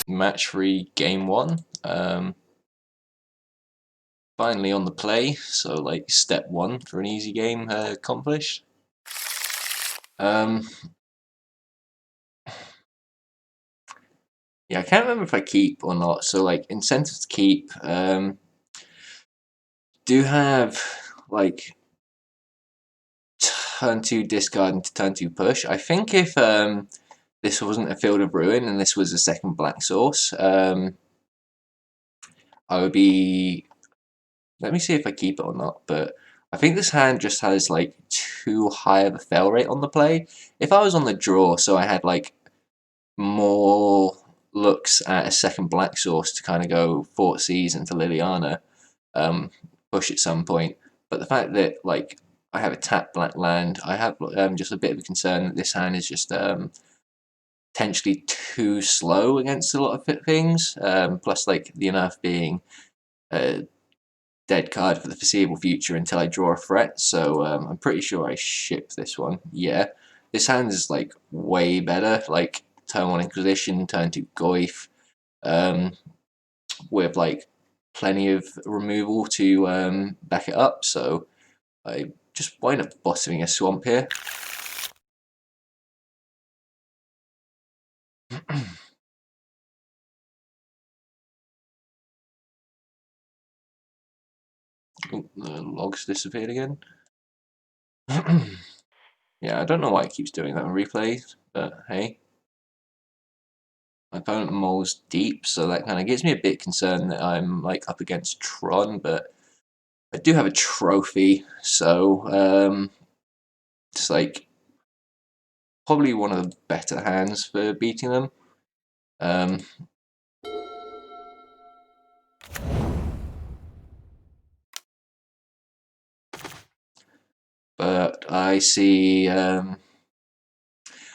match 3 game 1. Finally on the play, so like step 1 for an easy game accomplished. Yeah, I can't remember if I keep or not. So like incentive to keep. Do have like turn 2 discard into turn 2 push. I think if this wasn't a Field of Ruin and this was a second black source, I would be. Let me see if I keep it or not. But I think this hand just has like too high of a fail rate on the play. If I was on the draw, so I had like more looks at a second black source to kind of go Thoughtseize into Liliana, push at some point. But the fact that like I have a tapped black land, I have just a bit of a concern that this hand is just potentially too slow against a lot of things. Plus, like the Unearth being a dead card for the foreseeable future until I draw a threat. So I'm pretty sure I ship this one. Yeah, this hand is like way better. Like turn 1 Inquisition, turn 2 Goyf, with like plenty of removal to back it up. So I just wind up bottoming a swamp here. Oh, the logs disappeared again. Yeah, I don't know why it keeps doing that on replays, but hey. My opponent moles deep, so that kind of gets me a bit concerned that I'm like up against Tron, but I do have a trophy, so it's like probably one of the better hands for beating them. But I see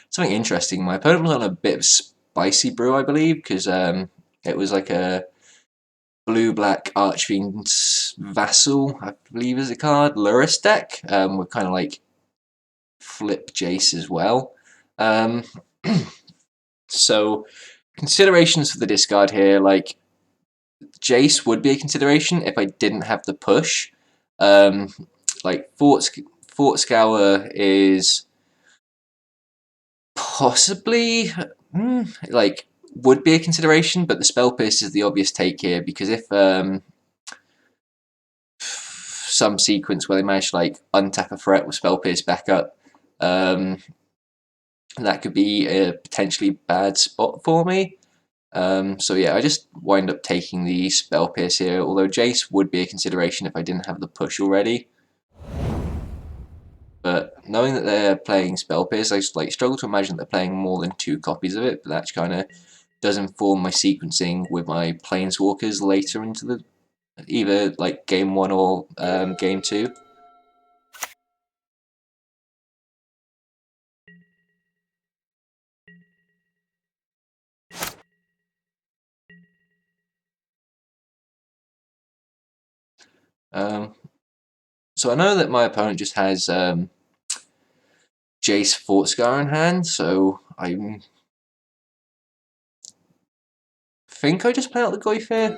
something interesting. My opponent was on a bit of spicy brew, I believe, because it was like a blue-black Archfiends Vassal, I believe is a card, Lurrus deck, with kind of like flip Jace as well. So considerations for the discard here, like Jace would be a consideration if I didn't have the push. Like Fort Scour is possibly like would be a consideration, but the Spell Pierce is the obvious take here because if some sequence where they manage to like untap a threat with Spell Pierce back up, that could be a potentially bad spot for me. So yeah, I just wind up taking the Spell Pierce here, although Jace would be a consideration if I didn't have the push already. But knowing that they're playing Spell Pierce, I like struggle to imagine they're playing more than 2 copies of it, but that kind of does inform my sequencing with my Planeswalkers later into the either like game 1 or game 2. So I know that my opponent just has Jace Fort Scar in hand, so I think I just play out the Goyf here.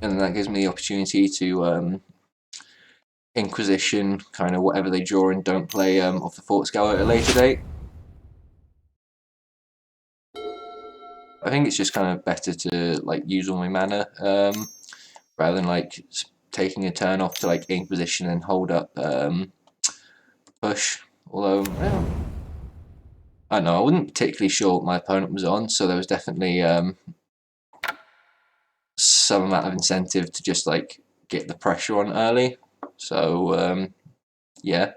And that gives me the opportunity to Inquisition, kind of whatever they draw and don't play off the Fort Scour at a later date. I think it's just kind of better to like use all my mana rather than like taking a turn off to like Inquisition and hold up push. Although, yeah, I don't know, I wasn't particularly sure what my opponent was on, so there was definitely some amount of incentive to just like get the pressure on early. So yeah,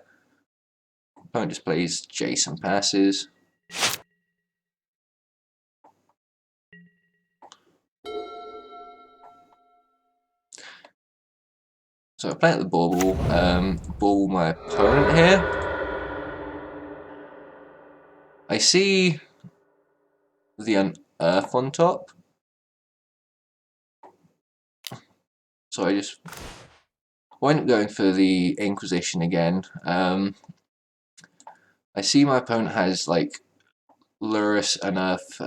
opponent just plays Jason passes. So I play at the Bauble, Bauble my opponent here. I see the Unearth on top. So I just wind up going for the Inquisition again. I see my opponent has like Lurrus, Unearth.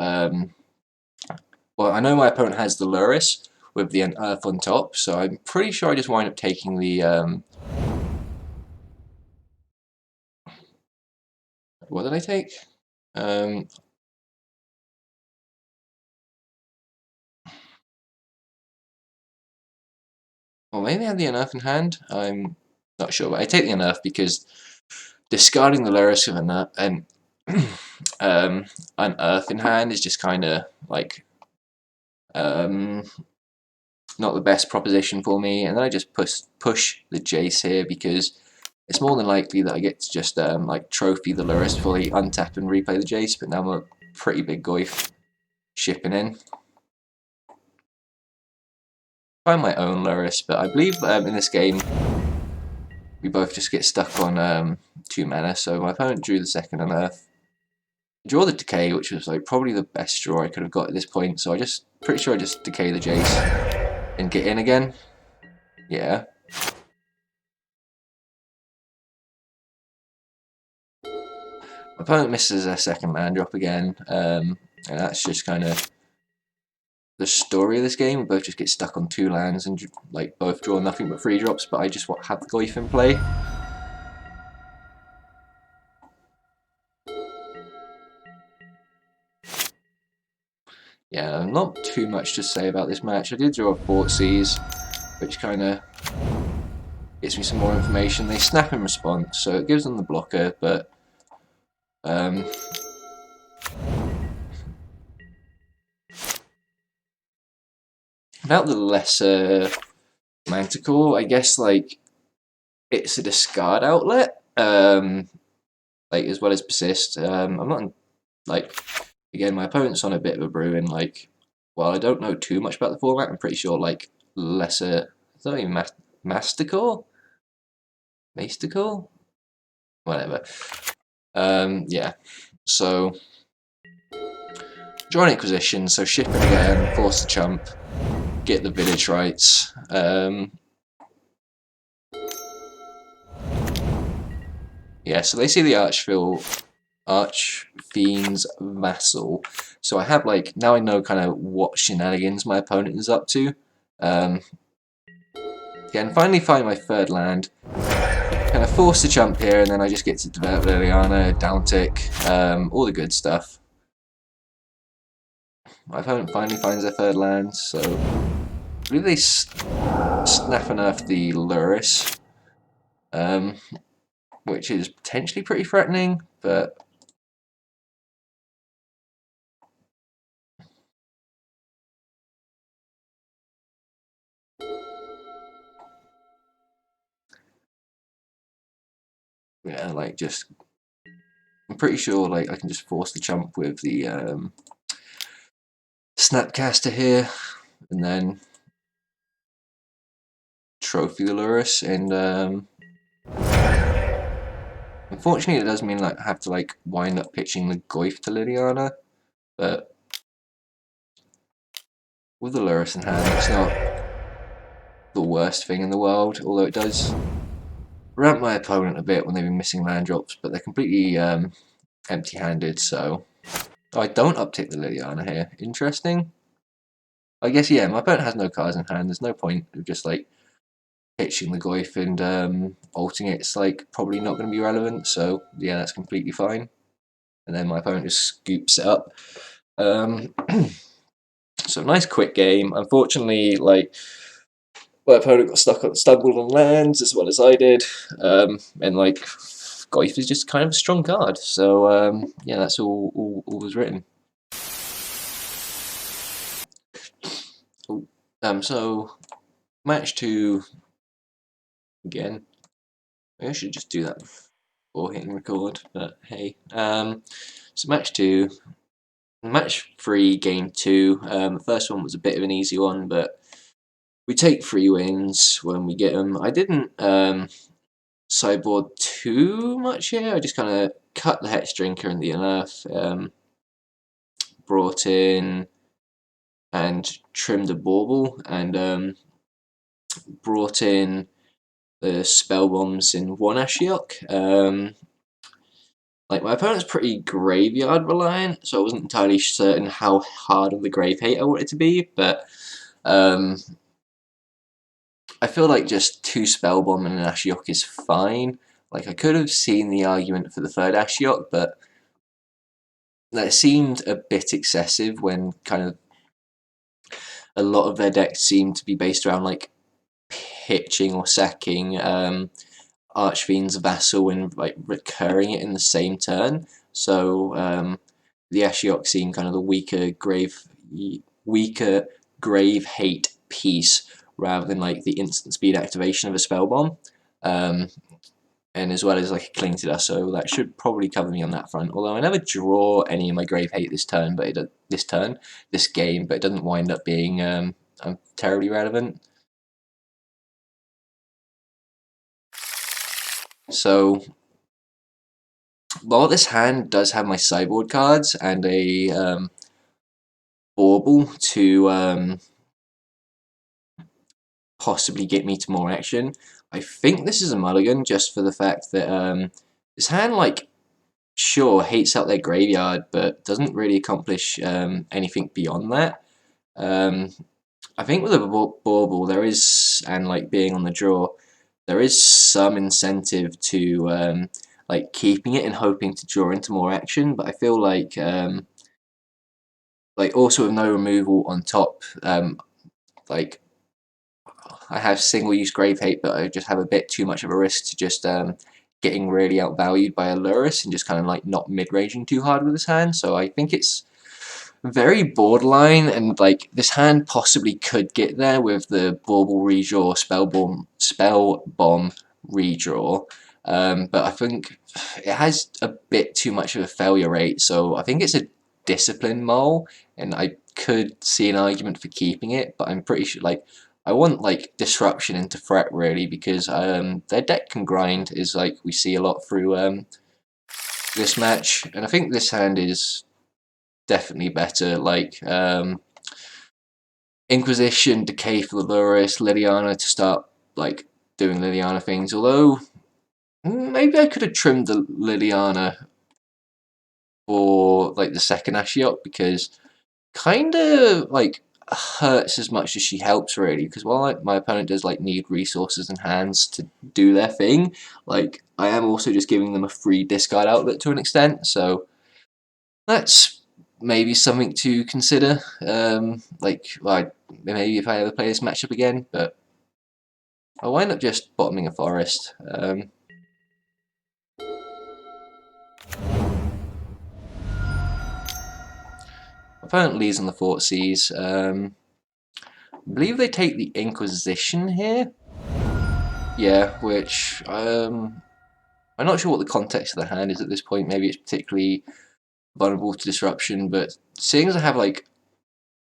Well, I know my opponent has the Lurrus with the Unearth on top, so I'm pretty sure I just wind up taking the. What did I take? Well, maybe I had the Unearth in hand. I'm not sure, but I take the Unearth because discarding the Lurrus with Unearth in hand is just kind of like not the best proposition for me. And then I just push the Jace here because it's more than likely that I get to just like trophy the Lurrus fully, untap and replay the Jace. But now I'm a pretty big Goyf shipping in. Find my own Lurrus, but I believe in this game we both just get stuck on 2 mana. So my opponent drew the second Unearth. Draw the Decay, which was like probably the best draw I could have got at this point. So pretty sure I just decay the Jace and get in again. Yeah. My opponent misses a second land drop again, and that's just kind of the story of this game. We both just get stuck on 2 lands and like both draw nothing but 3 drops. But I just have the Goyf in play. Yeah, not too much to say about this match. I did draw a Thoughtseize, which kind of gives me some more information. They snap in response, so it gives them the blocker, but about the lesser Manticore, I guess like it's a discard outlet, like as well as persist. I'm not like again, my opponent's on a bit of a brew, and like, while I don't know too much about the format, I'm pretty sure like lesser. Is that even Masticore? Masticore? Whatever. Yeah. So draw an Inquisition. So ship it again, force the chump, get the village rights. Yeah. So they see the Archfiend's Vassal. So I have like now I know kind of what shenanigans my opponent is up to. Again, finally find my 3rd land. Kind of force the chump here, and then I just get to develop Liliana, downtick, all the good stuff. My opponent finally finds their 3rd land, so I believe they snap Unearth the Lurrus, which is potentially pretty threatening, but yeah, like just I'm pretty sure like I can just force the chump with the Snapcaster here, and then trophy the Lurrus, and unfortunately it does mean like I have to like wind up pitching the Goyf to Liliana, but with the Lurrus in hand it's not the worst thing in the world, although it does ramp my opponent a bit when they've been missing land drops, but they're completely empty-handed, so I don't uptick the Liliana here. Interesting. I guess, yeah, my opponent has no cards in hand. There's no point of just, like, pitching the Goyf and ulting it. It's, like, probably not going to be relevant, so, yeah, that's completely fine. And then my opponent just scoops it up. So, nice quick game. Unfortunately, like, my opponent got stumbled on lands as well as I did. And, like, Goyf is just kind of a strong card. So, yeah, that's all was written. So match 2 again. Maybe I should just do that before hitting record, but hey. So match 2, match 3, game 2. The first one was a bit of an easy one, but we take 3 wins when we get them. I didn't sideboard too much here. I just kind of cut the Hexdrinker and the Unearth, brought in and trimmed a Bauble, and brought in the spell bombs in one Ashiok. Like, my opponent's pretty graveyard reliant, so I wasn't entirely certain how hard of the grave hate I wanted to be, but I feel like just 2 Spellbomb and an Ashiok is fine. Like, I could have seen the argument for the third Ashiok, but that seemed a bit excessive when kind of a lot of their decks seemed to be based around, like, pitching or sacking Archfiend's Vassal and like recurring it in the same turn. So the Ashiok seemed kind of the weaker grave hate piece rather than like the instant speed activation of a spell bomb. And as well as like a Cling to Dust, so that should probably cover me on that front. Although I never draw any of my grave hate this turn, but this game, but it doesn't wind up being terribly relevant. So, while this hand does have my sideboard cards and a Bauble to possibly get me to more action, I think this is a mulligan just for the fact that this hand, like, sure, hates out their graveyard, but doesn't really accomplish anything beyond that. I think with a Bauble, there is, and like being on the draw, there is some incentive to like keeping it and hoping to draw into more action. But I feel like also with no removal on top, like I have single use grave hate, but I just have a bit too much of a risk to just getting really outvalued by a Lurrus and just kind of like not mid ranging too hard with this hand. So I think it's very borderline, and like this hand possibly could get there with the Bauble redraw, spell bomb redraw, but I think it has a bit too much of a failure rate, so I think it's a discipline mole, and I could see an argument for keeping it, but I'm pretty sure like I want like disruption into threat really, because their deck can grind, is like we see a lot through this match, and I think this hand is definitely better. Like Inquisition, Decay for the Lurrus, Liliana to start like doing Liliana things. Although maybe I could have trimmed the Liliana for like the second Ashiok, because kind of like hurts as much as she helps really. Because while like, my opponent does like need resources and hands to do their thing, like I am also just giving them a free discard outlet to an extent. So that's maybe something to consider. Like, well, maybe if I ever play this matchup again, but I'll wind up just bottoming a forest. Opponent leads on the Thoughtseize. I believe they take the Inquisition here. Yeah, which I'm not sure what the context of the hand is at this point. Maybe it's particularly vulnerable to disruption, but seeing as I have like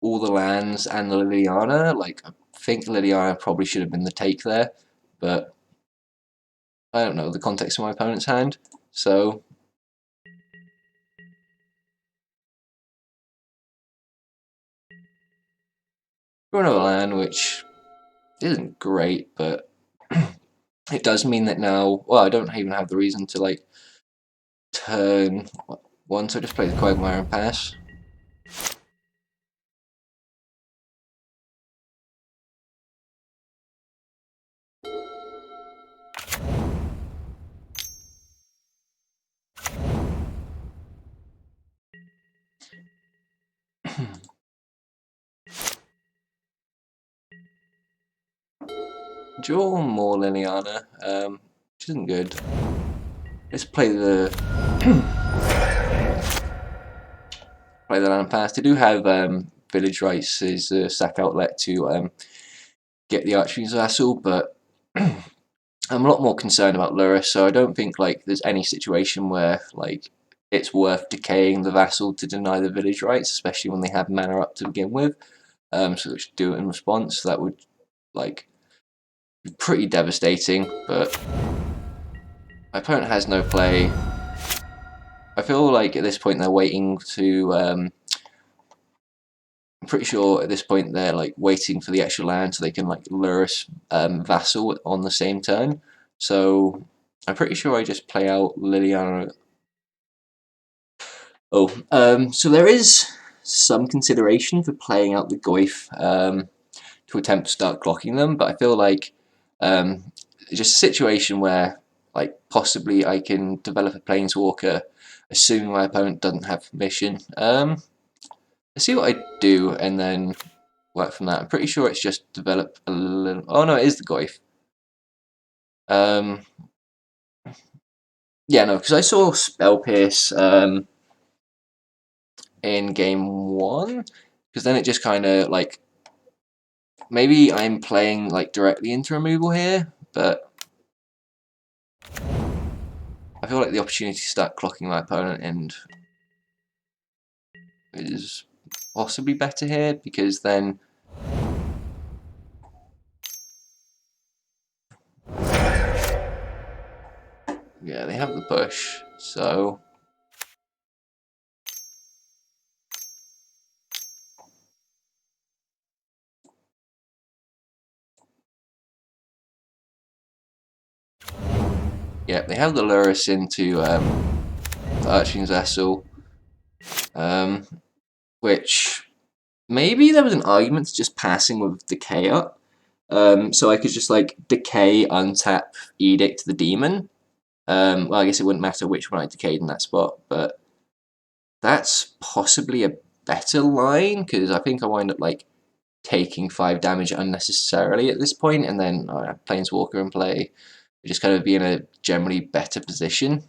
all the lands and the Liliana, like I think Liliana probably should have been the take there, but I don't know the context of my opponent's hand, so draw another land, which isn't great, but it does mean that now, well, I don't even have the reason to like turn one, so I just play the Quagmire and pass. Draw more Liliana, which isn't good. Let's play the land pass. They do have village rights as a sack outlet to get the Archfiend's Vassal, but I'm a lot more concerned about Lurrus, so I don't think like there's any situation where like it's worth decaying the Vassal to deny the village rights, especially when they have mana up to begin with. So they should do it in response. That would like be pretty devastating, but my opponent has no play. I feel like at this point they're waiting to I'm pretty sure at this point they're like waiting for the extra land so they can like Lurrus Vassal on the same turn. So I'm pretty sure I just play out Liliana. So there is some consideration for playing out the Goyf to attempt to start clocking them, but I feel like it's just a situation where like possibly I can develop a Planeswalker assuming my opponent doesn't have permission. Let's see what I do and then work from that. I'm pretty sure it's just develop a little. Oh no, it is the Goyf. Yeah, no, because I saw Spell Pierce in game one, because then it just kind of like maybe I'm playing like directly into removal here, but I feel like the opportunity to start clocking my opponent and is possibly better here because then yeah, they have the push, so yeah, they have the Lurrus into the Archfiends Vessel, which maybe there was an argument to just passing with Decay up. So I could just like Decay, untap, Edict the Demon. Well, I guess it wouldn't matter which one I decayed in that spot, but that's possibly a better line because I think I wind up like taking 5 damage unnecessarily at this point, and then I have Planeswalker in play. Just kind of be in a generally better position.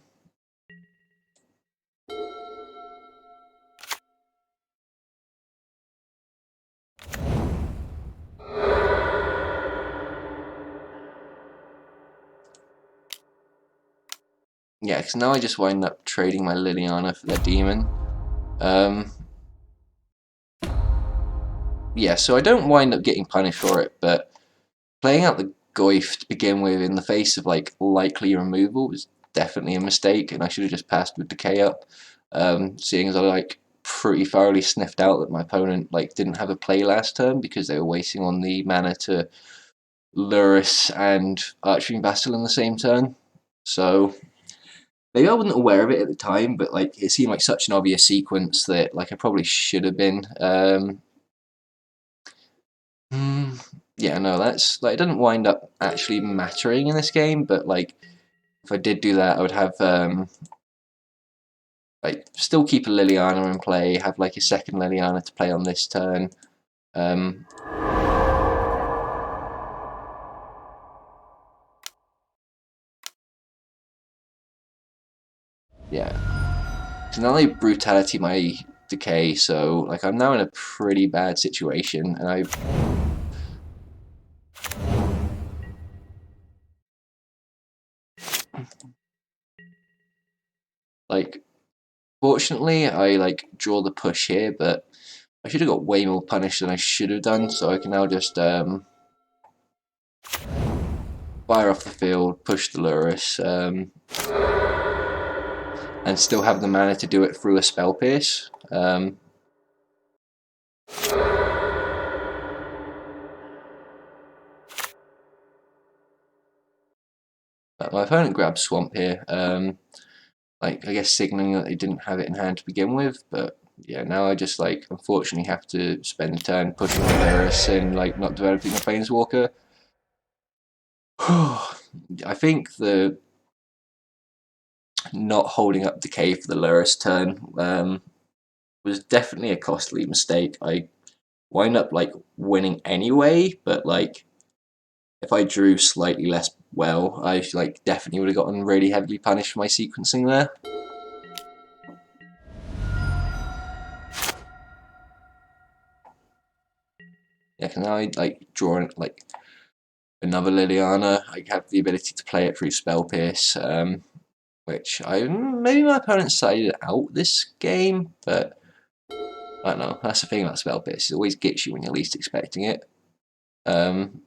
Yeah, because now I just wind up trading my Liliana for the demon. Yeah, so I don't wind up getting punished for it, but playing out the Goyf to begin with in the face of like likely removal was definitely a mistake, and I should have just passed with Decay up. Seeing as I like pretty thoroughly sniffed out that my opponent like didn't have a play last turn because they were waiting on the mana to Lurrus and Archfiend Vassal in the same turn. So maybe I wasn't aware of it at the time, but like it seemed like such an obvious sequence that like I probably should have been. Yeah, no, that's like it doesn't wind up actually mattering in this game, but like if I did do that, I would have like still keep a Liliana in play, have like a second Liliana to play on this turn. Um, yeah, so now they brutality my decay, so like I'm now in a pretty bad situation, and I like fortunately I like draw the push here, but I should have got way more punished than I should have done, so I can now just fire off the field, push the Lurrus, and still have the mana to do it through a Spell Pierce. My opponent grabbed Swamp here, like I guess signaling that they didn't have it in hand to begin with, but yeah, now I just like unfortunately have to spend a turn pushing the Lurrus and like not developing a Planeswalker. I think the not holding up Decay for the Lurrus turn was definitely a costly mistake. I wind up like winning anyway, but like if I drew slightly less well, I like definitely would have gotten really heavily punished for my sequencing there. Yeah, because now I like drawing like another Liliana. I have the ability to play it through Spell Pierce, which I maybe my opponent sided out this game, but I don't know. That's the thing about Spell Pierce; it always gets you when you're least expecting it. Um,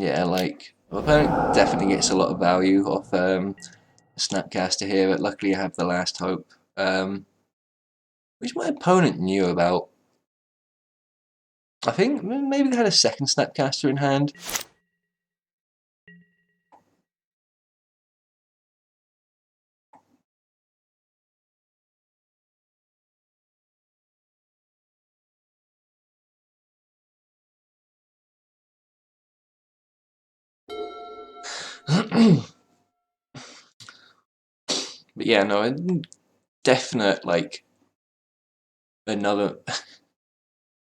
yeah, like my opponent definitely gets a lot of value off a Snapcaster here, but luckily I have the Last Hope, which my opponent knew about. I think maybe they had a second Snapcaster in hand. But yeah, no, definite, like, another,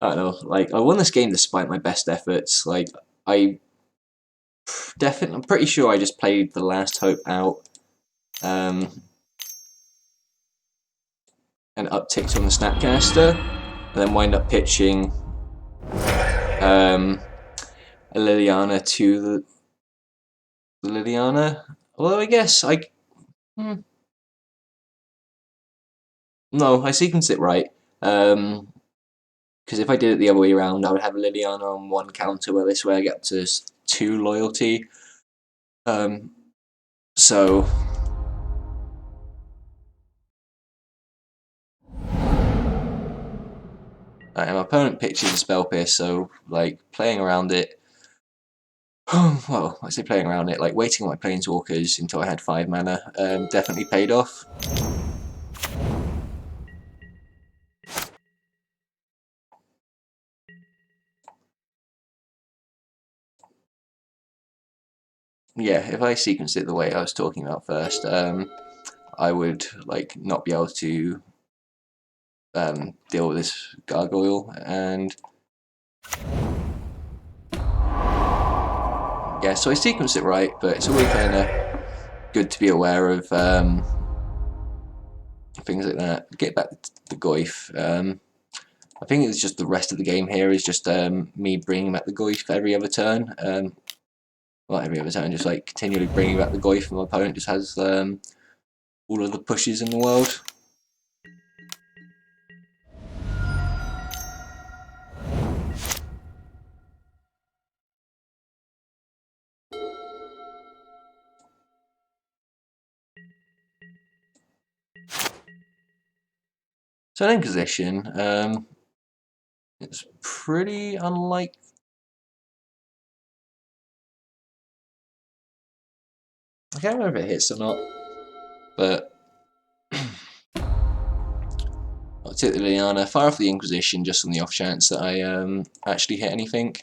I don't know, like, I won this game despite my best efforts. Like, I definitely, I'm pretty sure I just played the Last Hope out, and upticked on the Snapcaster, and then wind up pitching a Liliana to the Liliana. Although I guess no, I sequenced it right. Because if I did it the other way around, I would have a Liliana on one counter, where this way I get up to 2 loyalty. So my opponent pitches a Spell Pierce, so like playing around it. Well, I say playing around it, like waiting on my Planeswalkers until I had 5 mana, definitely paid off. Yeah, if I sequenced it the way I was talking about first, I would like not be able to deal with this gargoyle, and yeah, so I sequenced it right, but it's always kind of good to be aware of things like that. Get back to the Goyf. I think it's just the rest of the game here is just me bringing back the Goyf every other turn. Not every other turn, just like continually bringing back the Goyf, and my opponent just has all of the pushes in the world. So in Inquisition, it's pretty unlike. I can't remember if it hits or not, but I'll take the Liliana, fire off the Inquisition just on the off chance that I actually hit anything.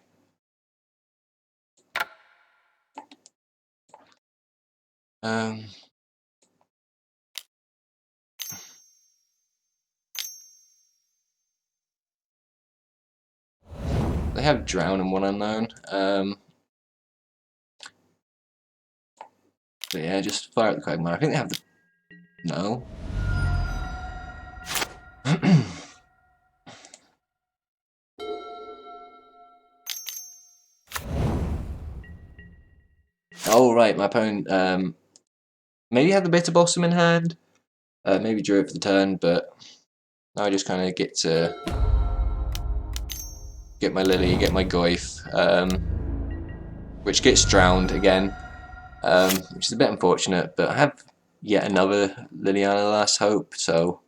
They have Drown and One Unknown. But yeah, just fire out the Quagmire. I think they have the. No. Oh, right, my opponent maybe had the Bitter Blossom in hand. Maybe drew it for the turn, but now I just kind of get to get my Lily, get my Goyf, which gets drowned again, which is a bit unfortunate, but I have yet another Liliana Last Hope, so.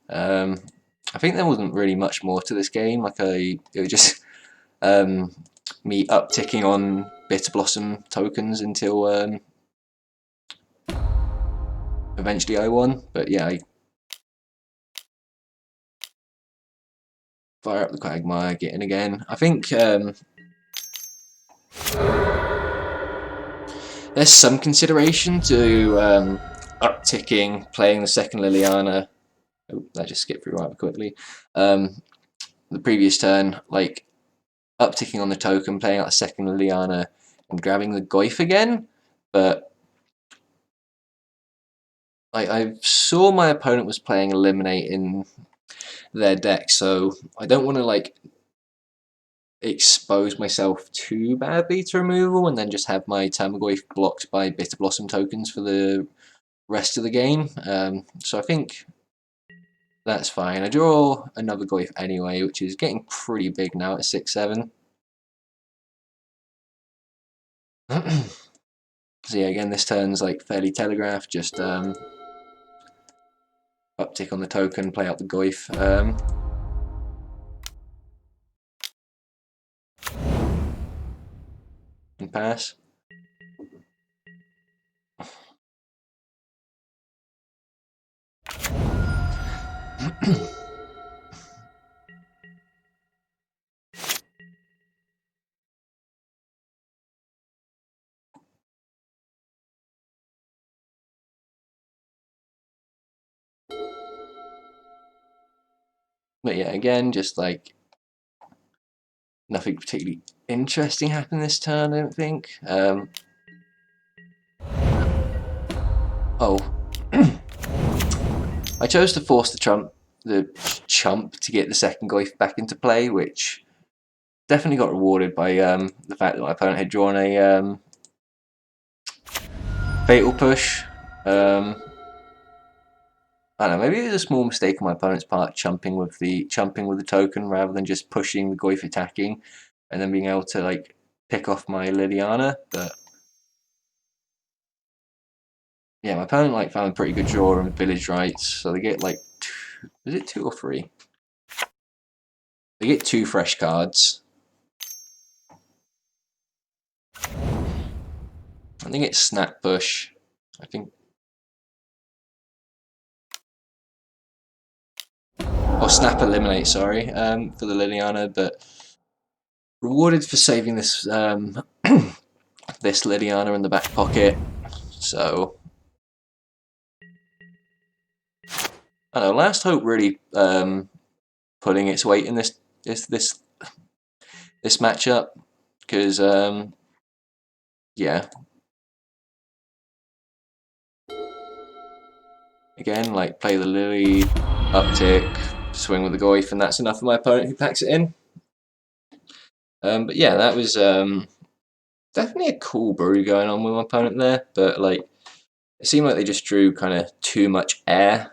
I think there wasn't really much more to this game. Like it was just me upticking on Bitter Blossom tokens until eventually I won. But yeah, I fire up the Quagmire, get in again. I think there's some consideration to upticking, playing the second Liliana. Oh, that just skipped through rather quickly. The previous turn, like upticking on the token, playing out the second Liliana, and grabbing the Goyf again. But I saw my opponent was playing Eliminate in their deck, so I don't want to like expose myself too badly to removal and then just have my Tarmogoyf blocked by Bitter Blossom tokens for the rest of the game. So I think That's fine. I draw another Goyf anyway, which is getting pretty big now at 6-7. So yeah, again, this turn's like fairly telegraphed. Just uptick on the token, play out the Goyf. And pass. But yeah, again, just like nothing particularly interesting happened this turn, I don't think. Oh. I chose to force the chump to get the second Goyf back into play, which definitely got rewarded by the fact that my opponent had drawn a fatal push. I don't know, maybe it was a small mistake on my opponent's part chumping with the token rather than just pushing the Goyf attacking and then being able to like pick off my Liliana. But yeah, my opponent like found a pretty good draw in Village Rites, so they get like is it 2 or 3? They get 2 fresh cards. I think it's Snap Push. I think. Or Snap Eliminate, sorry, for the Liliana, but rewarded for saving this this Liliana in the back pocket. So I don't know, Last Hope really putting its weight in this matchup, because yeah, again, like play the Lily, uptick, swing with the Goyf, and that's enough for my opponent who packs it in. But yeah, that was definitely a cool brew going on with my opponent there, but like it seemed like they just drew kind of too much air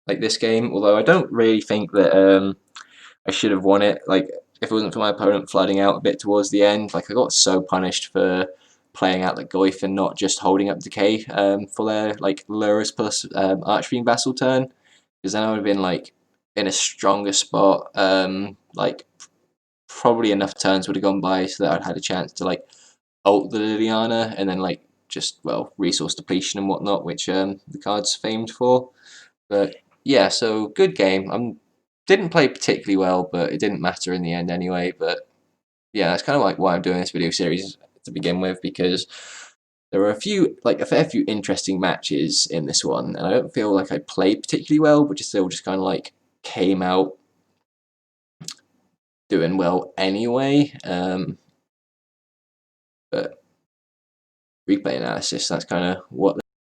like this game, although I don't really think that I should have won it. Like if it wasn't for my opponent flooding out a bit towards the end, like I got so punished for playing out the Goyf and not just holding up Decay for their like Lurrus plus Archfiend Vassal turn, because then I would have been like in a stronger spot. Like probably enough turns would have gone by so that I'd had a chance to like ult the Liliana and then like just resource depletion and whatnot, which the card's famed for. But yeah, so good game. Didn't play particularly well, but it didn't matter in the end anyway. But yeah, that's kind of like why I'm doing this video series to begin with, because there were a fair few interesting matches in this one, and I don't feel like I played particularly well, but still just kind of like came out doing well anyway. But replay analysis, that's kind of what